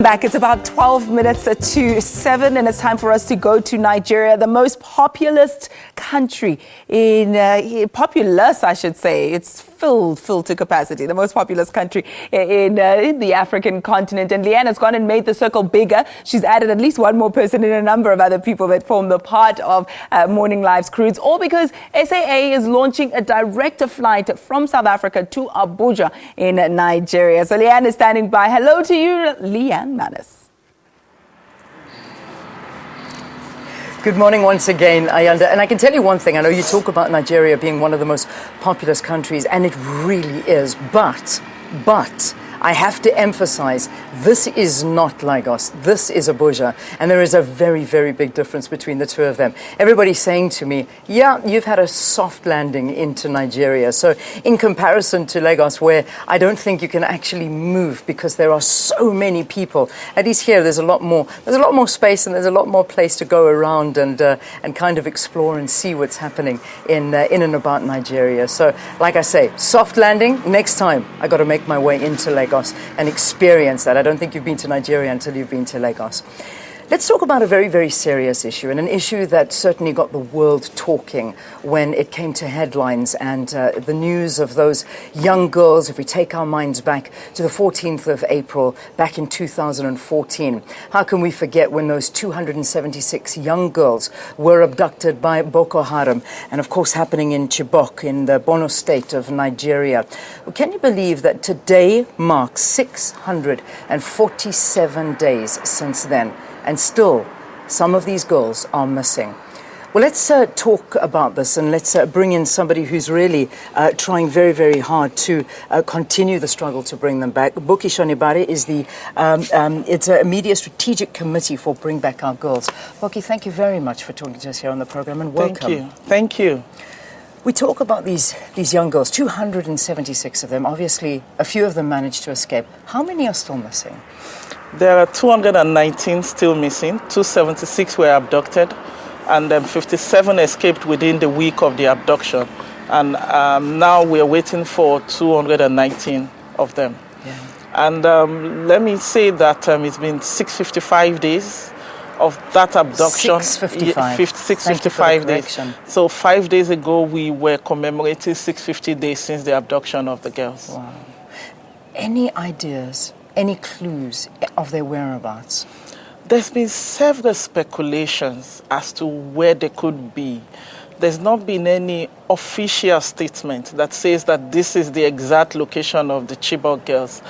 Back, it's about 12 minutes to 7, and it's time for us to go to Nigeria, the most populous country populous, I should say. It's filled to capacity, the most populous country in the African continent. And Leanne has gone and made the circle bigger. She's added at least one more person and a number of other people that form the part of Morning Live's crew. It's all because SAA is launching a direct flight from South Africa to Abuja in Nigeria. So Leanne is standing by. Hello to you, Leanne Manus. Good morning once again, Ayanda. And I can tell you one thing. I know you talk about Nigeria being one of the most populous countries, and it really is. But I have to emphasize, this is not Lagos. This is Abuja. And there is a very, very big difference between the two of them. Everybody's saying to me, yeah, you've had a soft landing into Nigeria. So in comparison to Lagos, where I don't think you can actually move because there are so many people, at least here there's a lot more space and there's a lot more place to go around and kind of explore and see what's happening in and about Nigeria. So like I say, soft landing. Next time I got to make my way into Lagos and experience that. I don't think you've been to Nigeria until you've been to Lagos. Let's talk about a very, very serious issue, and an issue that certainly got the world talking when it came to headlines and the news of those young girls. If we take our minds back to the 14th of April, back in 2014, how can we forget when those 276 young girls were abducted by Boko Haram, and of course happening in Chibok in the Borno state of Nigeria. Well, can you believe that today marks 647 days since then? And still, some of these girls are missing. Well, let's talk about this, and let's bring in somebody who's really trying very, very hard to continue the struggle to bring them back. Bukky Shonibare is it's a media strategic committee for Bring Back Our Girls. Bukky, thank you very much for talking to us here on the program, and welcome. Thank you. We talk about these young girls, 276 of them. Obviously, a few of them managed to escape. How many are still missing? There are 219 still missing, 276 were abducted, and 57 escaped within the week of the abduction. And now we're waiting for 219 of them. Yeah. And let me say that it's been 655 days of that abduction. 655 days. So 5 days ago, we were commemorating 650 days since the abduction of the girls. Wow. Any ideas? Any clues of their whereabouts? There's been several speculations as to where they could be. There's not been any official statement that says that this is the exact location of the Chibok girls.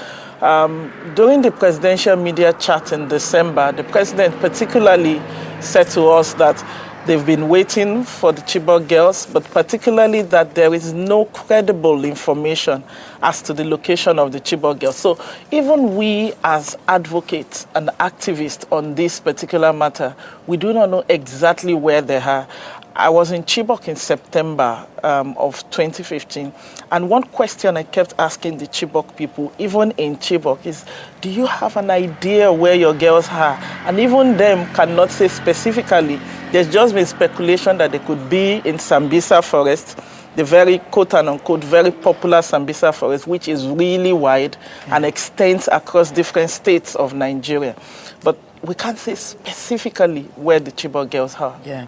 During the presidential media chat in December, the president particularly said to us that they've been waiting for the Chibok girls, but particularly that there is no credible information as to the location of the Chibok girls. So even we as advocates and activists on this particular matter, we do not know exactly where they are. I was in Chibok in September of 2015, and one question I kept asking the Chibok people, even in Chibok, is, do you have an idea where your girls are? And even them cannot say specifically. There's just been speculation that they could be in Sambisa Forest, the very quote-unquote very popular Sambisa Forest, which is really wide and extends across different states of Nigeria. But we can't say specifically where the Chibok girls are. Yeah.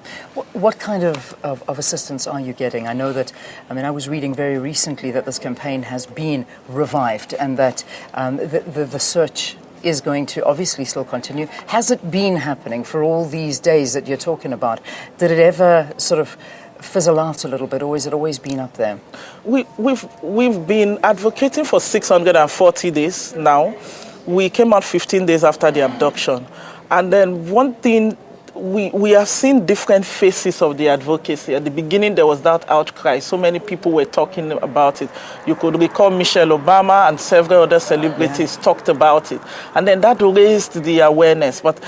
What kind of assistance are you getting? I know that, I was reading very recently that this campaign has been revived and that the search is going to obviously still continue. Has it been happening for all these days that you're talking about? Did it ever sort of fizzle out a little bit, or has it always been up there? We've been advocating for 640 days now. We came out 15 days after the abduction. And then one thing, we have seen different faces of the advocacy. At the beginning, there was that outcry. So many people were talking about it. You could recall Michelle Obama and several other celebrities talked about it. And then that raised the awareness. But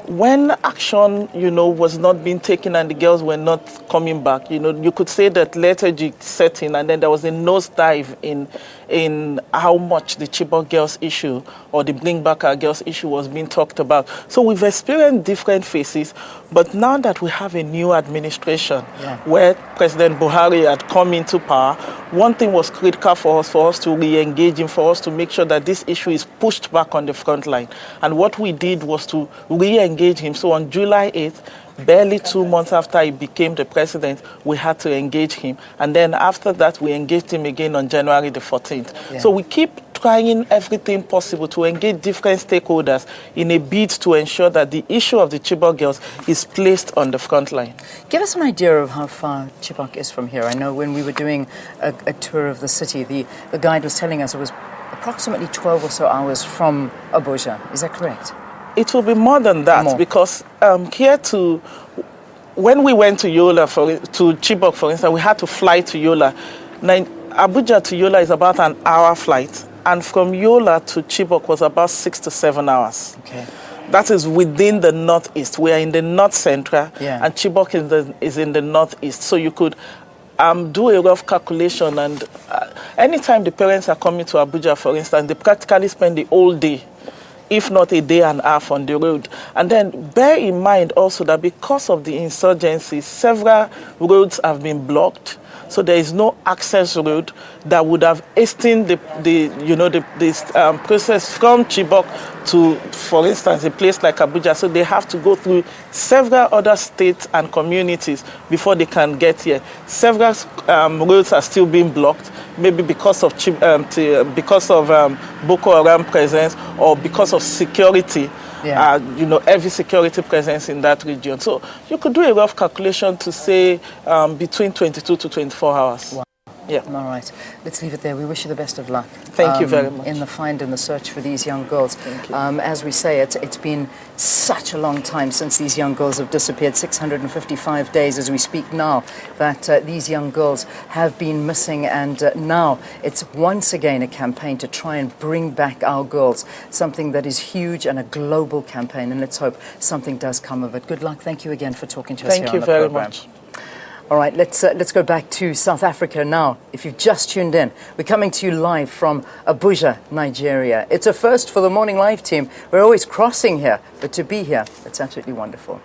when action, was not being taken and the girls were not coming back, you could say that lethargy set in, and then there was a nosedive in in how much the Chibok girls issue or the Bring Back Our Girls issue was being talked about. So we've experienced different phases, but now that we have a new administration where President Buhari had come into power, one thing was critical for us to re-engage him, for us to make sure that this issue is pushed back on the front line. And what we did was to re-engage him. So on July 8th, barely 2 months after he became the president, we had to engage him. And then after that, we engaged him again on January the 14th. Yeah. So we keep trying everything possible to engage different stakeholders in a bid to ensure that the issue of the Chibok girls is placed on the front line. Give us an idea of how far Chibok is from here. I know when we were doing a tour of the city, the guide was telling us it was approximately 12 or so hours from Abuja. Is that correct? It will be more than that because when we went to Yola, to Chibok, for instance, we had to fly to Yola. Abuja to Yola is about an hour flight, and from Yola to Chibok was about 6 to 7 hours. Okay. That is within the northeast. We are in the north central, and Chibok is in the northeast. So you could do a rough calculation, and anytime the parents are coming to Abuja, for instance, they practically spend the whole day, if not a day and a half on the road. And then bear in mind also that because of the insurgency, several roads have been blocked. So there is no access road that would have hastened the process from Chibok to, for instance, a place like Abuja. So they have to go through several other states and communities before they can get here. Several roads are still being blocked, maybe because of Boko Haram presence or because of security. Every security presence in that region. So you could do a rough calculation to say between 22 to 24 hours. Wow. Yeah. All right. Let's leave it there. We wish you the best of luck. Thank you very much. In the find and the search for these young girls. Thank you. As we say, it's been such a long time since these young girls have disappeared. 655 days as we speak now that these young girls have been missing, and now it's once again a campaign to try and bring back our girls, something that is huge and a global campaign, and let's hope something does come of it. Good luck. Thank you again for talking to us here on the program. Thank you very much. All right, let's go back to South Africa now. If you've just tuned in, we're coming to you live from Abuja, Nigeria. It's a first for the Morning Live team. We're always crossing here, but to be here, it's absolutely wonderful.